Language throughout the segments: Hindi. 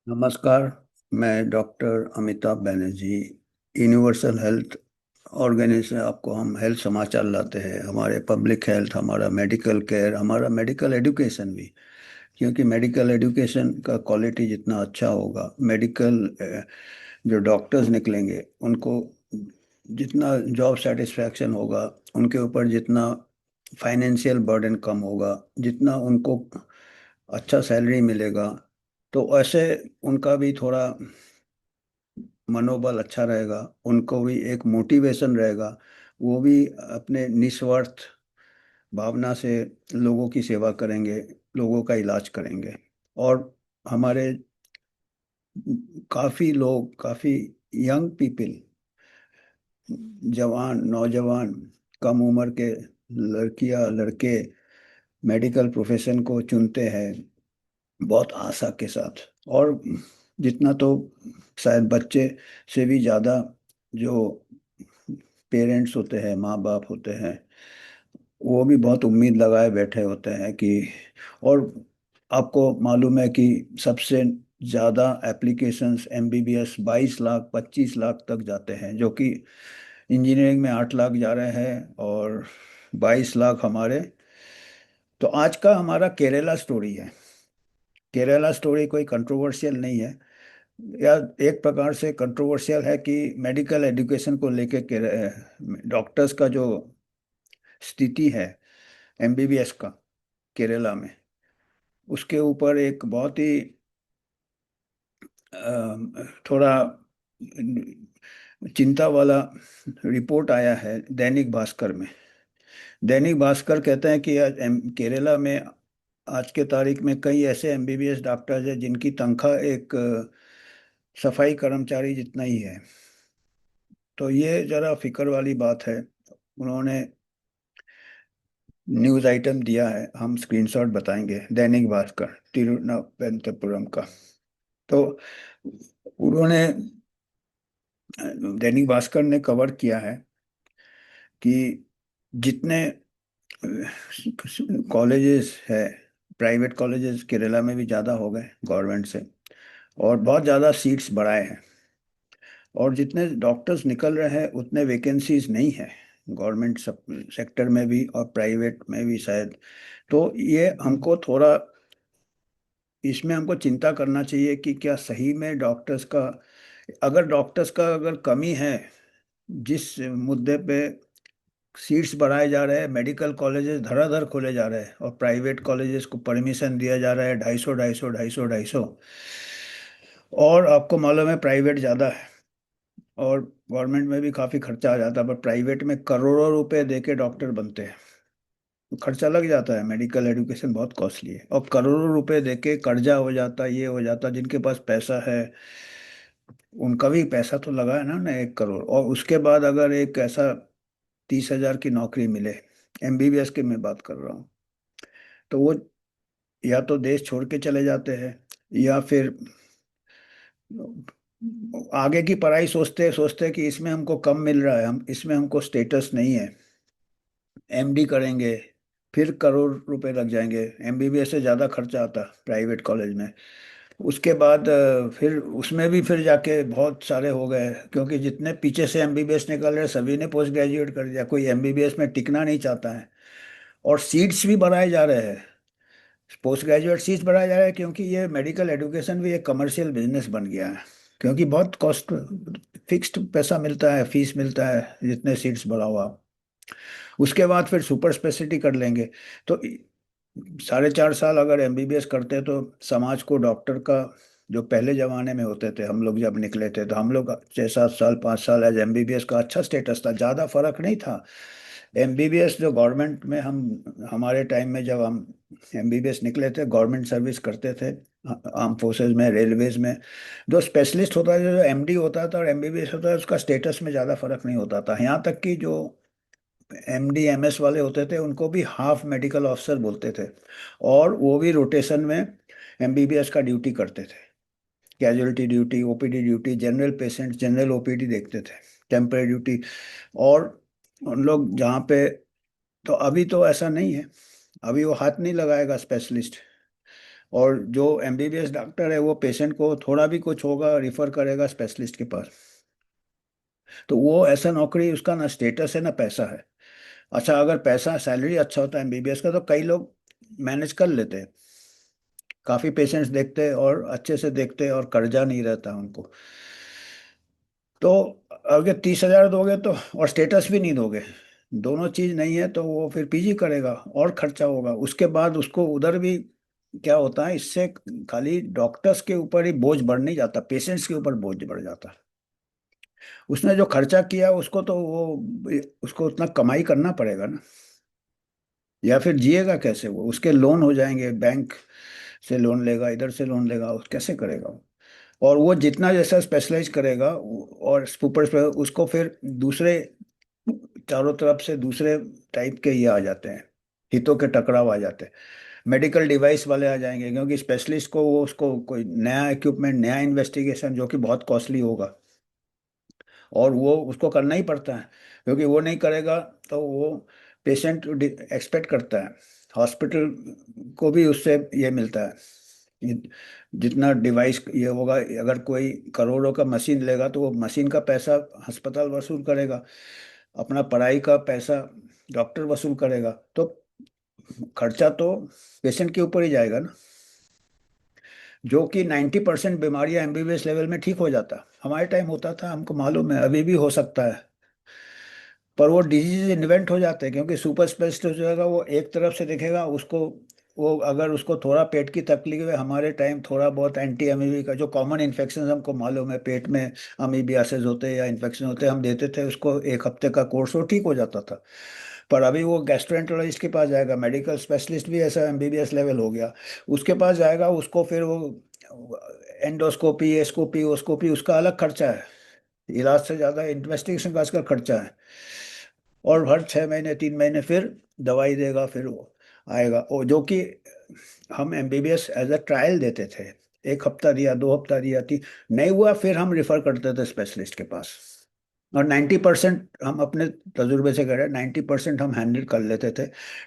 नमस्कार। मैं doctor Amitabh Banerjee. Universal health organisation, आपको हम हेल्थ समाचार लाते हैं। हमारे पब्लिक हेल्थ, हमारा मेडिकल केयर, हमारा मेडिकल एजुकेशन भी। क्योंकि मेडिकल एजुकेशन का क्वालिटी जितना अच्छा होगा, मेडिकल जो डॉक्टर्स निकलेंगे उनको जितना जॉब सेटिस्फैक्शन होगा, उनके ऊपर जितना फाइनेंशियल बर्डन कम होगा, जितना उनको अच्छा सैलरी मिलेगा, तो ऐसे उनका भी थोड़ा मनोबल अच्छा रहेगा, उनको भी एक मोटिवेशन रहेगा। वो भी अपने निस्वार्थ भावना से लोगों की सेवा करेंगे, लोगों का इलाज करेंगे। और हमारे काफ़ी लोग, काफ़ी यंग पीपल, जवान नौजवान, कम उम्र के लड़कियां लड़के मेडिकल प्रोफेशन को चुनते हैं बहुत आशा के साथ। और जितना तो शायद बच्चे से भी ज़्यादा जो पेरेंट्स होते हैं, माँ बाप होते हैं, वो भी बहुत उम्मीद लगाए बैठे होते हैं कि। और आपको मालूम है कि सबसे ज़्यादा एप्लीकेशंस एमबीबीएस 22 लाख 25 लाख तक जाते हैं, जो कि इंजीनियरिंग में 8 लाख जा रहे हैं और 22 लाख हमारे। तो आज का हमारा केरला स्टोरी है। केरला स्टोरी कोई कंट्रोवर्शियल नहीं है, या एक प्रकार से कंट्रोवर्शियल है कि मेडिकल एजुकेशन को लेके डॉक्टर्स का जो स्थिति है एमबीबीएस का केरला में, उसके ऊपर एक बहुत ही थोड़ा चिंता वाला रिपोर्ट आया है दैनिक भास्कर में। दैनिक भास्कर कहते हैं कि आज केरला में आज के तारीख में कई ऐसे एमबीबीएस डॉक्टर्स हैं जिनकी तनख्वाह एक सफाई कर्मचारी जितना ही है। तो ये जरा फिक्र वाली बात है। उन्होंने न्यूज़ आइटम दिया है, हम स्क्रीनशॉट बताएंगे, दैनिक भास्कर तिरुवनंतपुरम का। तो उन्होंने, दैनिक भास्कर ने कवर किया है कि जितने कॉलेजेस है, प्राइवेट कॉलेजेस केरला में भी ज़्यादा हो गए गवर्नमेंट से, और बहुत ज़्यादा सीट्स बढ़ाए हैं। और जितने डॉक्टर्स निकल रहे हैं उतने वैकेंसीज नहीं है गवर्नमेंट सब सेक्टर में भी और प्राइवेट में भी शायद। तो ये हमको थोड़ा, इसमें हमको चिंता करना चाहिए कि क्या सही में डॉक्टर्स का, अगर डॉक्टर्स का अगर कमी है, जिस मुद्दे पे सीट्स बढ़ाए जा रहे हैं, मेडिकल कॉलेजेस धड़ाधड़ खोले जा रहे हैं और प्राइवेट कॉलेजेस को परमिशन दिया जा रहा है 250 250 250 250। और आपको मालूम है प्राइवेट ज़्यादा है, और गवर्नमेंट में भी काफ़ी खर्चा आ जाता है, पर प्राइवेट में करोड़ों रुपए दे के डॉक्टर बनते हैं। तो खर्चा लग जाता है, मेडिकल एजुकेशन बहुत कॉस्टली है, और करोड़ों रुपए दे के कर्जा हो जाता, ये हो जाता। जिनके पास पैसा है उनका भी पैसा तो लगा है ना 1 करोड़, और उसके बाद अगर एक ऐसा 30,000 की नौकरी मिले, एमबीबीएस की मैं बात कर रहा हूँ, तो वो या तो देश छोड़ के चले जाते हैं, या फिर आगे की पढ़ाई सोचते सोचते कि इसमें हमको कम मिल रहा है, हम इसमें हमको स्टेटस नहीं है, एमडी करेंगे, फिर करोड़ रुपए लग जाएंगे। एमबीबीएस से ज़्यादा खर्चा आता प्राइवेट कॉलेज में। उसके बाद फिर उसमें भी फिर जाके बहुत सारे हो गए, क्योंकि जितने पीछे से एमबीबीएस निकल रहे सभी ने पोस्ट ग्रेजुएट कर दिया, कोई एमबीबीएस में टिकना नहीं चाहता है। और सीट्स भी बढ़ाए जा रहे हैं, पोस्ट ग्रेजुएट सीट्स बढ़ाया जा रहा है, क्योंकि ये मेडिकल एजुकेशन भी एक कमर्शियल बिजनेस बन गया है। क्योंकि बहुत कॉस्ट, फिक्स्ड पैसा मिलता है, फीस मिलता है जितने सीट्स बढ़ाओ आप। उसके बाद फिर सुपर स्पेशलिटी कर लेंगे। तो 4.5 साल अगर एमबीबीएस करते तो समाज को डॉक्टर का, जो पहले जमाने में होते थे, हम लोग जब निकले थे तो हम लोग 6 7 साल 5 साल एज एमबीबीएस का अच्छा स्टेटस था, ज़्यादा फर्क नहीं था। एमबीबीएस जो गवर्नमेंट में, हम हमारे टाइम में जब हम एमबीबीएस निकले थे, गवर्नमेंट सर्विस करते थे आर्म फोर्सेज में, रेलवेज में, जो स्पेशलिस्ट होता है, जो एमडी होता था और एमबीबीएस होता है, उसका स्टेटस में ज़्यादा फर्क नहीं होता था। यहाँ तक कि जो एमडी एमएस वाले होते थे उनको भी हाफ मेडिकल ऑफिसर बोलते थे, और वो भी रोटेशन में एमबीबीएस का ड्यूटी करते थे। Casualty duty, OPD duty, general patient general OPD देखते थे, टेम्परेरी ड्यूटी। और उन लोग जहाँ पे, तो अभी तो ऐसा नहीं है, अभी वो हाथ नहीं लगाएगा स्पेशलिस्ट। और जो एमबीबीएस डॉक्टर है वो पेशेंट को थोड़ा भी कुछ होगा रेफर करेगा स्पेशलिस्ट के पास। तो वो ऐसा नौकरी, उसका ना स्टेटस है ना पैसा है। अच्छा, अगर पैसा सैलरी अच्छा होता है एमबीबीएस का तो कई लोग मैनेज कर लेते हैं, काफी पेशेंट्स देखते हैं और अच्छे से देखते हैं और कर्जा नहीं रहता उनको। तो अगर 30,000 दोगे तो, और स्टेटस भी नहीं दोगे, दोनों चीज नहीं है, तो वो फिर पीजी करेगा और खर्चा होगा उसके बाद उसको उधर भी। क्या होता है इससे, खाली डॉक्टर्स के ऊपर ही बोझ बढ़ नहीं जाता, पेशेंट्स के ऊपर बोझ बढ़ जाता। उसने जो खर्चा किया उसको तो वो, उसको उतना कमाई करना पड़ेगा ना, या फिर जिएगा कैसे वो, उसके लोन हो जाएंगे, बैंक से लोन लेगा, इधर से लोन लेगा, वो कैसे करेगा वो? और वो जितना जैसा स्पेशलाइज करेगा और सुपर, उसको फिर दूसरे, चारों तरफ से दूसरे टाइप के ये आ जाते हैं, हितों के टकराव आ जाते हैं। मेडिकल डिवाइस वाले आ जाएंगे, क्योंकि स्पेशलिस्ट को वो, उसको कोई नया इक्विपमेंट, नया इन्वेस्टिगेशन जो कि बहुत कॉस्टली होगा, और वो उसको करना ही पड़ता है, क्योंकि वो नहीं करेगा तो वो पेशेंट एक्सपेक्ट करता है, हॉस्पिटल को भी उससे ये मिलता है। ये जितना डिवाइस ये होगा, अगर कोई करोड़ों का मशीन लेगा तो वो मशीन का पैसा अस्पताल वसूल करेगा, अपना पढ़ाई का पैसा डॉक्टर वसूल करेगा, तो खर्चा तो पेशेंट के ऊपर ही जाएगा ना। जो कि 90% बीमारियां एमबीबीएस लेवल में ठीक हो जाता, हमारे टाइम होता था, हमको मालूम है, अभी भी हो सकता है। पर वो डिजीज इन्वेंट हो जाते हैं, क्योंकि सुपर स्पेशलिस्ट हो जाएगा, वो एक तरफ से देखेगा उसको। वो अगर उसको थोड़ा पेट की तकलीफ है, हमारे टाइम थोड़ा बहुत एंटी अमीबी का जो कॉमन इन्फेक्शन हमको मालूम है, पेट में अमीबियासिस होते हैं या इन्फेक्शन होते हैं, हम देते थे उसको, 1 हफ्ते का कोर्स, वो ठीक हो जाता था। पर अभी वो गैस्ट्रोएंटरोलॉजिस्ट के पास जाएगा, मेडिकल स्पेशलिस्ट भी ऐसा एमबीबीएस लेवल हो गया, उसके पास जाएगा, उसको फिर वो एंडोस्कोपी, एस्कोपी, ओस्कोपी, उसका अलग खर्चा है, इलाज से ज्यादा इन्वेस्टिगेशन का उसका खर्चा है। और हर 6 महीने 3 महीने फिर दवाई देगा, फिर वो आएगा, और जो कि हम एमबीबीएस एज अ ट्रायल देते थे, 1 हफ्ता दिया, 2 हफ्ता दिया थी, नहीं हुआ फिर हम रिफर करते थे स्पेशलिस्ट के पास। और 90% हम अपने तजुर्बे से कह रहे हैं, 90% हम हैंडल कर लेते थे,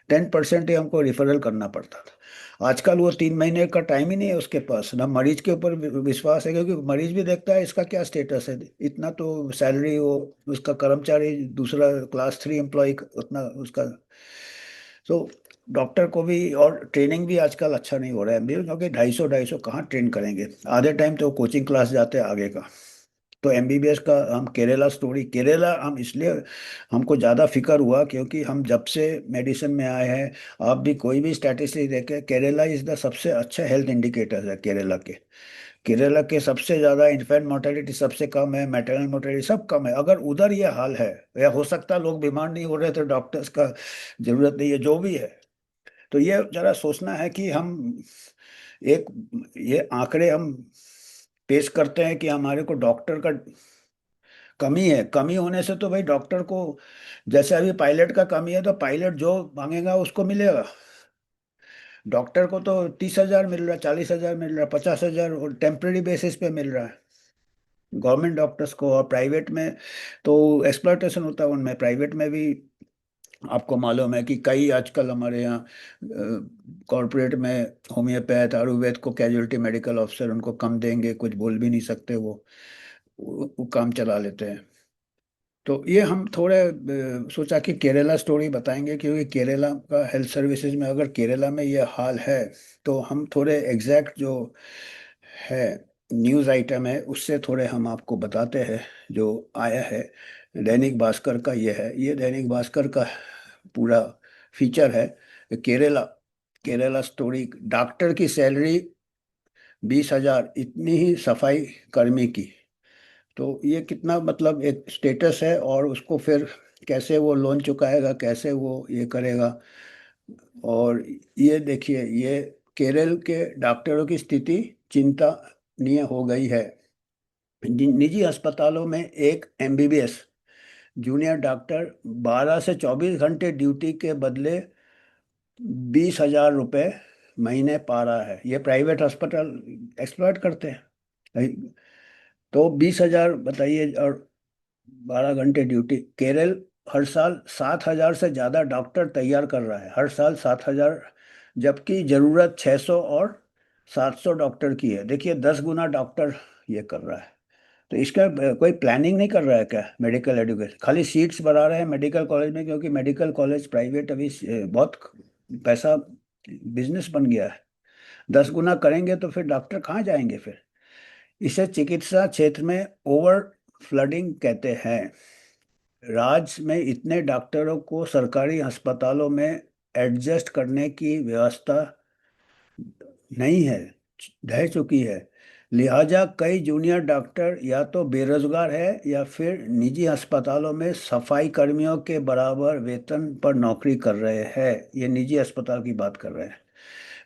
10% ही हमको रिफरल करना पड़ता था। आजकल वो 3 महीने का टाइम ही नहीं है उसके पास, ना मरीज के ऊपर विश्वास है, क्योंकि मरीज भी देखता है इसका क्या स्टेटस है, इतना तो सैलरी, वो उसका कर्मचारी दूसरा क्लास 3 एम्प्लॉय उतना उसका। तो डॉक्टर को भी, और ट्रेनिंग भी आजकल अच्छा नहीं हो रहा है एमबीबीएस, क्योंकि 250 कहाँ ट्रेन करेंगे, आधे टाइम तो कोचिंग क्लास जाते हैं आगे का। तो एमबीबीएस का हम केरला स्टोरी, केरला हम इसलिए, हमको ज़्यादा फिक्र हुआ क्योंकि हम जब से मेडिसिन में आए हैं, आप भी कोई भी स्टैटिस्टिक्स देखें, केरला इज द सबसे अच्छा हेल्थ इंडिकेटर है केरला के। केरला के सबसे ज़्यादा इन्फेंट मोर्टेलिटी सबसे कम है, मैटरनल मोर्टेलिटी सब कम है। अगर उधर ये हाल है, या हो सकता है लोग बीमार नहीं हो रहे तो डॉक्टर्स का जरूरत नहीं है, जो भी है, तो ये जरा सोचना है कि हम एक, ये आंकड़े हम पेश करते हैं कि हमारे को डॉक्टर का कमी है, कमी होने से तो भाई डॉक्टर को, जैसे अभी पायलट का कमी है तो पायलट जो मांगेगा उसको मिलेगा, डॉक्टर को तो 30,000 मिल रहा है, 40,000 मिल रहा है, 50,000 टेम्परेरी बेसिस पे मिल रहा है गवर्नमेंट डॉक्टर्स को। और प्राइवेट में तो एक्सप्लॉयटेशन होता है उनमें, प्राइवेट में भी आपको मालूम है कि कई आजकल हमारे यहाँ कॉरपोरेट में होम्योपैथ आयुर्वेद को कैजुअलिटी मेडिकल ऑफिसर, उनको कम देंगे, कुछ बोल भी नहीं सकते वो काम चला लेते हैं। तो ये हम थोड़े सोचा कि केरला स्टोरी बताएंगे, क्योंकि केरला का हेल्थ सर्विसेज में, अगर केरला में ये हाल है, तो हम थोड़े एग्जैक्ट जो है न्यूज़ आइटम है उससे थोड़े हम आपको बताते हैं। जो आया है दैनिक भास्कर का, ये है, ये दैनिक भास्कर का पूरा फीचर है। केरला, केरला स्टोरी, डॉक्टर की सैलरी 20,000, इतनी ही सफाई कर्मी की। तो ये कितना मतलब एक स्टेटस है, और उसको फिर कैसे वो लोन चुकाएगा, कैसे वो ये करेगा। और ये देखिए, ये केरल के डॉक्टरों की स्थिति चिंतानीय हो गई है। निजी अस्पतालों में एक एमबीबीएस जूनियर डॉक्टर 12 से 24 घंटे ड्यूटी के बदले 20,000 रुपये महीने पा रहा है। ये प्राइवेट अस्पताल एक्सप्लॉइट करते हैं। तो 20,000 बताइए, और 12 घंटे ड्यूटी। केरल हर साल 7,000 से ज्यादा डॉक्टर तैयार कर रहा है, हर साल 7,000, जबकि जरूरत 600 और 700 डॉक्टर की है, देखिए 10 गुना डॉक्टर ये कर रहा है। तो इसका कोई प्लानिंग नहीं कर रहा है क्या? मेडिकल एजुकेशन खाली सीट्स बढ़ा रहे हैं मेडिकल कॉलेज में, क्योंकि मेडिकल कॉलेज प्राइवेट अभी बहुत पैसा बिजनेस बन गया है। 10 गुना करेंगे तो फिर डॉक्टर कहाँ जाएंगे फिर? इसे चिकित्सा क्षेत्र में ओवर फ्लडिंग कहते हैं। राज्य में इतने डॉक्टरों को सरकारी अस्पतालों में एडजस्ट करने की व्यवस्था नहीं है, ढह चुकी है। लिहाजा कई जूनियर डॉक्टर या तो बेरोजगार है या फिर निजी अस्पतालों में सफाई कर्मियों के बराबर वेतन पर नौकरी कर रहे हैं। ये निजी अस्पताल की बात कर रहे हैं।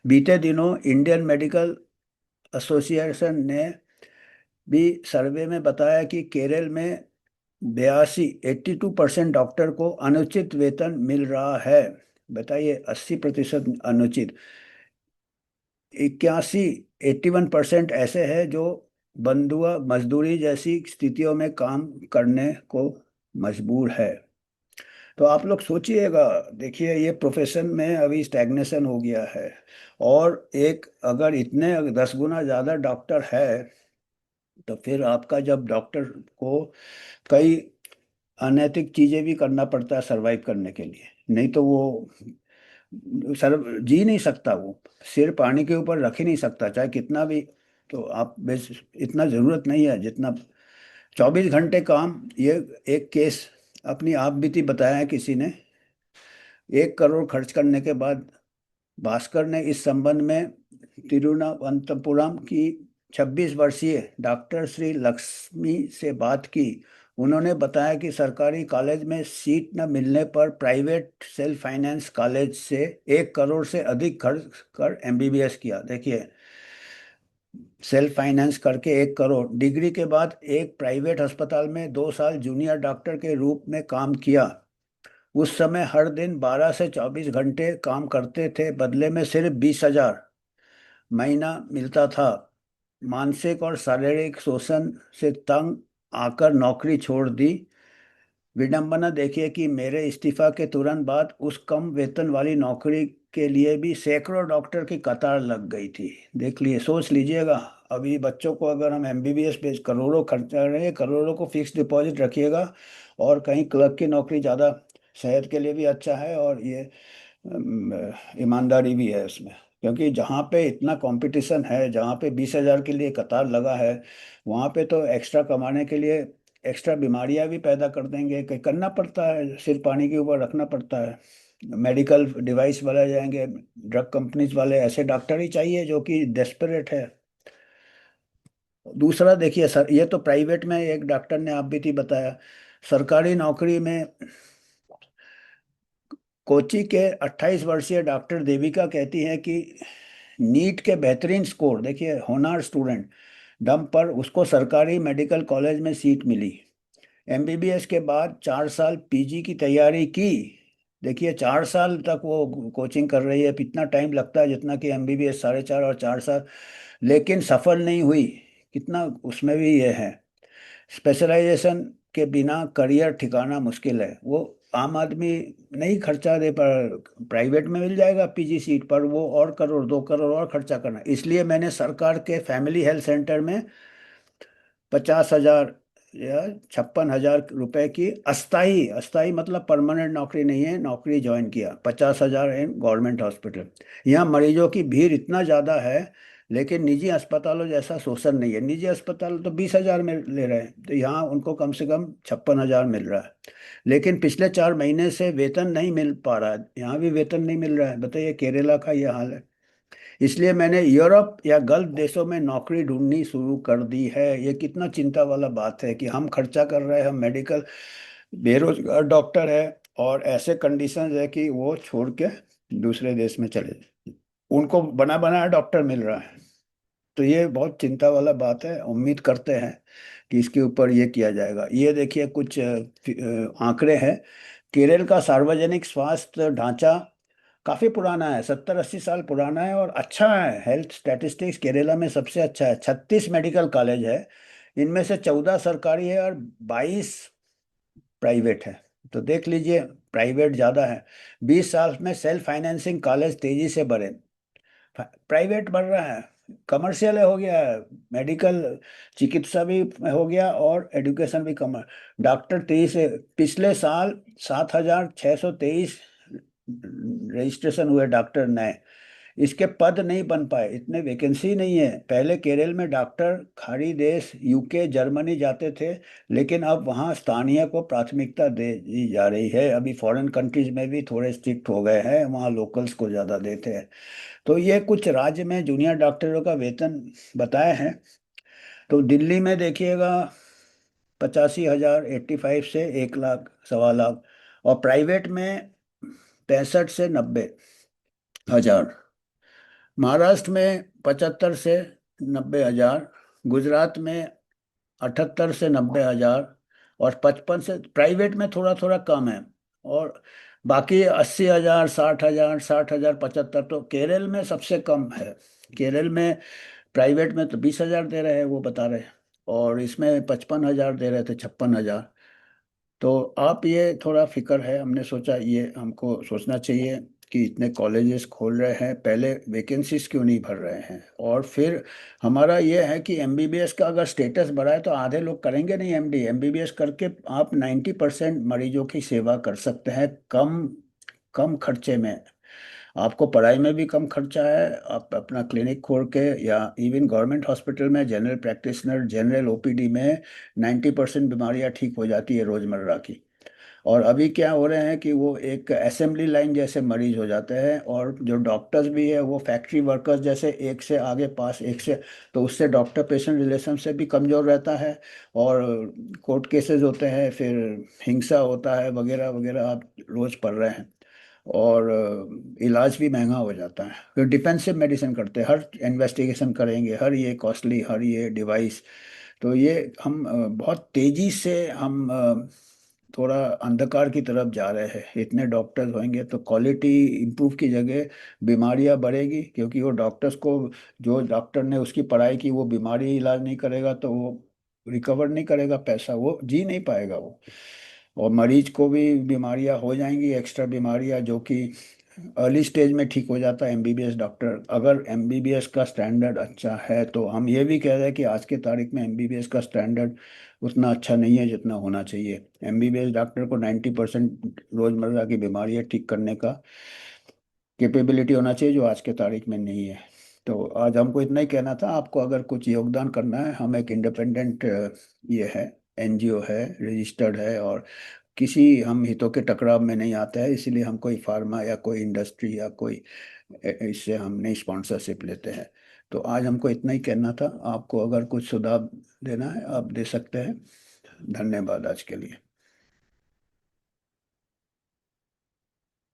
बीते दिनों इंडियन मेडिकल एसोसिएशन ने भी सर्वे में बताया कि केरल में 82% डॉक्टर को अनुचित वेतन मिल रहा है। बताइए, 80% अनुचित। 81% ऐसे हैं जो बंधुआ मजदूरी जैसी स्थितियों में काम करने को मजबूर है। तो आप लोग सोचिएगा, देखिए ये प्रोफेशन में अभी स्टैग्नेशन हो गया है। और एक अगर इतने 10 गुना ज़्यादा डॉक्टर है, तो फिर आपका जब डॉक्टर को कई अनैतिक चीजें भी करना पड़ता है सरवाइव करने के लिए, नहीं तो वो सर जी नहीं सकता, वो सिर पानी के ऊपर रख ही नहीं सकता चाहे कितना भी। तो आप बस इतना जरूरत नहीं है जितना 24 घंटे काम। ये एक केस अपनी आप बीती बताया है किसी ने, 1 करोड़ खर्च करने के बाद भास्कर ने इस संबंध में तिरुवनंतपुरम की 26 वर्षीय डॉक्टर श्री लक्ष्मी से बात की। उन्होंने बताया कि सरकारी कॉलेज में सीट न मिलने पर प्राइवेट सेल्फ फाइनेंस कॉलेज से 1 करोड़ से अधिक खर्च कर एमबीबीएस किया। देखिए, सेल्फ फाइनेंस करके 1 करोड़। डिग्री के बाद एक प्राइवेट अस्पताल में 2 साल जूनियर डॉक्टर के रूप में काम किया। उस समय हर दिन 12 से 24 घंटे काम करते थे, बदले में सिर्फ 20,000 महीना मिलता था। मानसिक और शारीरिक शोषण से तंग आकर नौकरी छोड़ दी। विडंबना देखिए कि मेरे इस्तीफा के तुरंत बाद उस कम वेतन वाली नौकरी के लिए भी सैकड़ों डॉक्टर की कतार लग गई थी। देख लिए, सोच लीजिएगा। अभी बच्चों को अगर हम एमबीबीएस पे करोड़ों खर्च कर रहे हैं, करोड़ों को फिक्स डिपॉजिट रखिएगा। और कहीं क्लर्क की नौकरी ज़्यादा सेहत के लिए भी अच्छा है, और ये ईमानदारी भी है उसमें। क्योंकि जहाँ पे इतना कंपटीशन है, जहाँ पे 20,000 के लिए कतार लगा है, वहाँ पे तो एक्स्ट्रा कमाने के लिए एक्स्ट्रा बीमारियां भी पैदा कर देंगे, कहीं करना पड़ता है, सिर पानी के ऊपर रखना पड़ता है। मेडिकल डिवाइस वाले जाएंगे, ड्रग कंपनीज वाले, ऐसे डॉक्टर ही चाहिए जो कि डेस्परेट है। दूसरा देखिए सर, ये तो प्राइवेट में एक डॉक्टर ने आप भी थी बताया। सरकारी नौकरी में कोची के 28 वर्षीय डॉक्टर देविका कहती हैं कि नीट के बेहतरीन स्कोर, देखिए होनहार स्टूडेंट, दम पर उसको सरकारी मेडिकल कॉलेज में सीट मिली। एमबीबीएस के बाद 4 साल पीजी की तैयारी की। देखिए 4 साल तक वो कोचिंग कर रही है, इतना टाइम लगता है जितना कि एमबीबीएस 4.5 और 4 साल, लेकिन सफल नहीं हुई। कितना उसमें भी ये है, स्पेशलाइजेशन के बिना करियर ठिकाना मुश्किल है। वो आम आदमी नहीं खर्चा दे पर प्राइवेट में मिल जाएगा पीजी सीट पर, वो और करोड़ 2 करोड़ और खर्चा करना। इसलिए मैंने सरकार के फैमिली हेल्थ सेंटर में 50,000 या 56,000 रुपए की अस्थाई, अस्थाई मतलब परमानेंट नौकरी नहीं है, नौकरी ज्वाइन किया। 50,000 इन गवर्नमेंट हॉस्पिटल। यहाँ मरीजों की भीड़ इतना ज़्यादा है, लेकिन निजी अस्पतालों जैसा शोषण नहीं है। निजी अस्पताल तो 20,000 में ले रहे हैं, तो यहाँ उनको कम से कम 56,000 मिल रहा है। लेकिन पिछले 4 महीने से वेतन नहीं मिल पा रहा है, यहाँ भी वेतन नहीं मिल रहा है। बताइए, केरला का ये हाल है। इसलिए मैंने यूरोप या गल्फ देशों में नौकरी ढूंढनी शुरू कर दी है। ये कितना चिंता वाला बात है कि हम खर्चा कर रहे हैं, हम मेडिकल बेरोजगार डॉक्टर है, और ऐसे कंडीशंस है कि वो छोड़ के दूसरे देश में चले जाए। उनको बना बनाया डॉक्टर मिल रहा है। तो ये बहुत चिंता वाला बात है। उम्मीद करते हैं कि इसके ऊपर ये किया जाएगा। ये देखिए कुछ आंकड़े हैं। केरल का सार्वजनिक स्वास्थ्य ढांचा काफी पुराना है, 70-80 साल पुराना है, और अच्छा है। हेल्थ स्टैटिस्टिक्स केरला में सबसे अच्छा है। 36 मेडिकल कॉलेज है, इनमें से 14 सरकारी है और 22 प्राइवेट है। तो देख लीजिए, प्राइवेट ज्यादा है। 20 साल में सेल्फ फाइनेंसिंग कॉलेज तेजी से बढ़े, प्राइवेट बढ़ रहा है। कमर्शियल हो गया, मेडिकल चिकित्सा भी हो गया और एजुकेशन भी कमर। डॉक्टर 23, पिछले साल 7,623 रजिस्ट्रेशन हुए डॉक्टर नए। इसके पद नहीं बन पाए, इतने वैकेंसी नहीं है। पहले केरल में डॉक्टर खाड़ी देश यूके जर्मनी जाते थे, लेकिन अब वहाँ स्थानीय को प्राथमिकता दे दी जा रही है। अभी फॉरेन कंट्रीज में भी थोड़े स्ट्रिक्ट हो गए हैं, वहाँ लोकल्स को ज़्यादा देते हैं। तो ये कुछ राज्य में जूनियर डॉक्टरों का वेतन बताए हैं। तो दिल्ली में देखिएगा 85,000, 85 से 1 लाख, 1.25 लाख। और प्राइवेट में 65 से 90 हजार। महाराष्ट्र में 75 से 90 हजार। गुजरात में 78 से 90 हजार। और 55 से, प्राइवेट में थोड़ा थोड़ा कम है। और बाकी 80 हजार, 60 हजार, 60 हजार, 75। तो केरल में सबसे कम है। केरल में प्राइवेट में तो 20 हजार दे रहे हैं, वो बता रहे हैं। और इसमें 55 हजार दे रहे थे, 56 हजार। तो आप ये थोड़ा फिक्र है, हमने सोचा ये हमको सोचना चाहिए कि इतने कॉलेजेस खोल रहे हैं, पहले वैकेंसीज क्यों नहीं भर रहे हैं। और फिर हमारा ये है कि एमबीबीएस का अगर स्टेटस बढ़ा है तो आधे लोग करेंगे नहीं एमडी। एमबीबीएस करके आप 90% मरीजों की सेवा कर सकते हैं, कम कम खर्चे में। आपको पढ़ाई में भी कम खर्चा है, आप अपना क्लिनिक खोल के या इवन गवर्नमेंट हॉस्पिटल में जनरल प्रैक्टिशनर, जनरल ओपीडी में 90% बीमारियां ठीक हो जाती है रोजमर्रा की। और अभी क्या हो रहे हैं कि वो एक असेंबली लाइन जैसे मरीज हो जाते हैं, और जो डॉक्टर्स भी है वो फैक्ट्री वर्कर्स जैसे, एक से आगे पास, एक से। तो उससे डॉक्टर पेशेंट रिलेशन से भी कमज़ोर रहता है। और कोर्ट केसेस होते हैं, फिर हिंसा होता है, वगैरह वगैरह, आप रोज़ पढ़ रहे हैं। और इलाज भी महंगा हो जाता है। फिर डिफेंसिव मेडिसिन करते हैं, हर इन्वेस्टिगेशन करेंगे, हर ये कॉस्टली, हर ये डिवाइस। तो ये हम बहुत तेजी से हम थोड़ा अंधकार की तरफ जा रहे हैं। इतने डॉक्टर्स होंगे तो क्वालिटी इंप्रूव की जगह बीमारियां बढ़ेगी, क्योंकि वो डॉक्टर्स को, जो डॉक्टर ने उसकी पढ़ाई की, वो बीमारी इलाज नहीं करेगा तो वो रिकवर नहीं करेगा पैसा, वो जी नहीं पाएगा वो। और मरीज को भी बीमारियां हो जाएंगी, एक्स्ट्रा बीमारियां, जो कि अर्ली स्टेज में ठीक हो जाता है एमबीबीएस डॉक्टर। अगर एमबीबीएस का स्टैंडर्ड अच्छा है, तो हम ये भी कह रहे हैं कि आज के तारीख में एमबीबीएस का स्टैंडर्ड उतना अच्छा नहीं है जितना होना चाहिए। एमबीबीएस डॉक्टर को 90% रोजमर्रा की बीमारियां ठीक करने का कैपेबिलिटी होना चाहिए, जो आज के तारीख में नहीं है। तो आज हमको इतना ही कहना था। आपको अगर कुछ योगदान करना है, हम एक इंडिपेंडेंट ये है, एनजीओ है, रजिस्टर्ड है, और किसी हम हितों के टकराव में नहीं आता है, इसीलिए हम कोई फार्मा या कोई इंडस्ट्री या कोई इससे हम नहीं स्पॉन्सरशिप लेते हैं। तो आज हमको इतना ही कहना था। आपको अगर कुछ सुझाव देना है, आप दे सकते हैं। धन्यवाद आज के लिए।